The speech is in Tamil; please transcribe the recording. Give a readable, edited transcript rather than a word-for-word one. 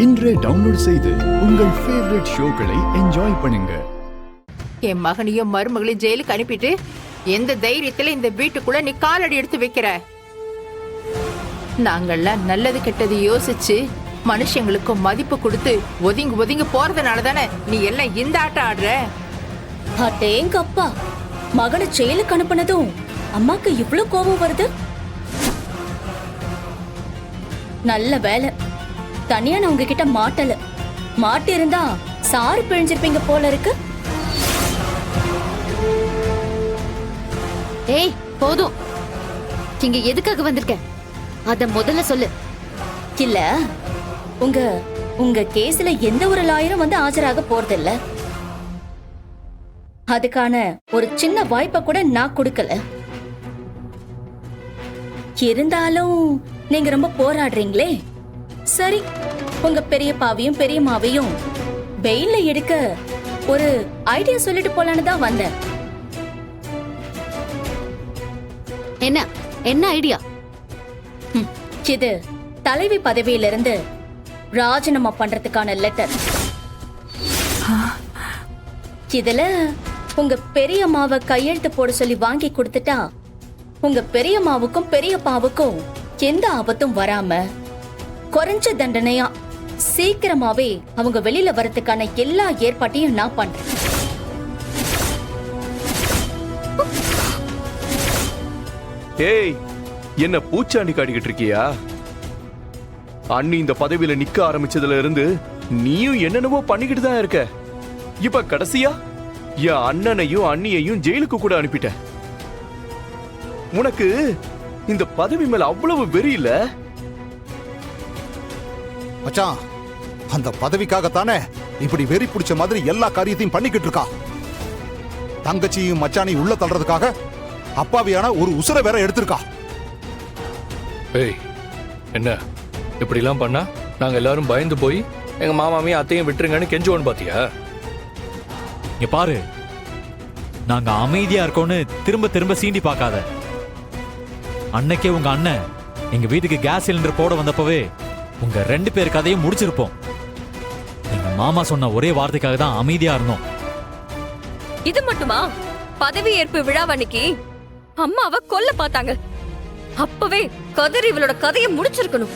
இன்றே டவுன்லோட் செய்து உங்கள் ஃபேவரட் ஷோக்களை என்ஜாய் பண்ணுங்க. என் மகனையும் மருமகளையும் ஜெயிலுக்கு அனுப்பிட்டு எந்த தைரியத்துல இந்த வீட்டுக்குள்ள நீ காலடி எடுத்து வைக்கிற? நாங்கள்லாம் நல்லது கெட்டது யோசிச்சு மனுஷங்களுக்கு மதிப்பு கொடுத்து ஒதுங்கி ஒதுங்கி போறதுனால தானே நீ எல்லாம் இந்த ஆட்டம் ஆடுற. அடேங்க அப்பா, மகனை ஜெயிலுக்கு அனுப்புனதும் அம்மாக்கு இவ்ளோ கோபம் வருது. நல்ல வேலை தனியா நான் உங்ககிட்ட மாட்டல. மாட்டி இருந்தா சாறு பிழிஞ்சிருப்பீங்க போல இருக்கு. ஏய் போதும், இங்க எதுக்காக வந்திருக்க அத முதல்ல சொல்லு. இல்ல, உங்க கேஸ்ல எந்த ஒரு லாயரும் வந்து ஆஜராக போறதில்ல. அதுக்கான ஒரு சின்ன வாய்ப்பை கூட நான் கொடுக்கல. இருந்தாலும் நீங்க ரொம்ப போராடுறீங்களே. சரி, உங்க பெரியப்பாவையும் பெரியம்மாவையும் பெயில்ல எடுக்க ஒரு ஐடியா சொல்லிட்டு போலான்னு தான் வந்தேன். என்ன என்ன ஐடியா? இது தலைவி பதவியிலிருந்து ராஜினாமா பண்றதுக்கான லெட்டர். இதுல உங்க பெரியம்மாவை கையெழுத்து போட சொல்லி வாங்கி கொடுத்துட்டா உங்க பெரியம்மாவுக்கும் பெரியப்பாவுக்கும் எந்த ஆபத்தும் வராம குறைஞ்ச தண்டனையா சீக்கிரமாவே அவங்க வெளியில வரதுக்கான எல்லா ஏற்பாட்டையும் நான் பண்றேன். ஏய், என்ன பூச்சாண்டி காட்டிக்கிட்டு இருக்கியா? அண்ணி இந்த பதவியில நிக்க ஆரம்பிச்சதுல இருந்து நீயும் என்னென்னவோ பண்ணிக்கிட்டு தான் இருக்க. இப்ப கடைசியா என் அண்ணனையும் அண்ணியையும் ஜெயிலுக்கு கூட அனுப்பிட்ட. உனக்கு இந்த பதவி மேல அவ்வளவு வெறி இல்ல? மச்சான், அந்த பதவிக்காகத்தானே இப்படி வெறி பிடிச்ச மாதிரி எல்லா காரியத்தையும் பண்ணிக்கிட்டு இருக்கா. தங்கச்சியும் மச்சானையும் உள்ள தள்ளுறதுக்காக அப்பாவியான ஒரு உசுர வேற எடுத்திருக்கா. ஏய், என்ன இப்படி எல்லாம் பண்ணா நாங்க எல்லாரும் பயந்து போய் எங்க மாமாவையும் அத்தையும் விட்டுருங்கன்னு கெஞ்சுவோன்னு பாத்தியா? இங்க பாரு, நாங்க அமைதியா இருக்கோன்னு திரும்ப திரும்ப சீண்டி பார்க்காத. அன்னைக்கே உங்க அண்ணன் எங்க வீட்டுக்கு கேஸ் சிலிண்டர் போட வந்தப்பவே உங்க 2 பேர் கதையும் முடிச்சிருப்போம். எங்க மாமா சொன்ன ஒரே வார்த்தைக்காக தான் அமைதியா இருந்தோம். இது மட்டுமா? பதவி ஏற்பு விழாவன்னைக்கு அம்மாவை கொல்ல பார்த்தாங்க. அப்பவே கதிர் இவளோட கதையை முடிச்சிருக்கணும்.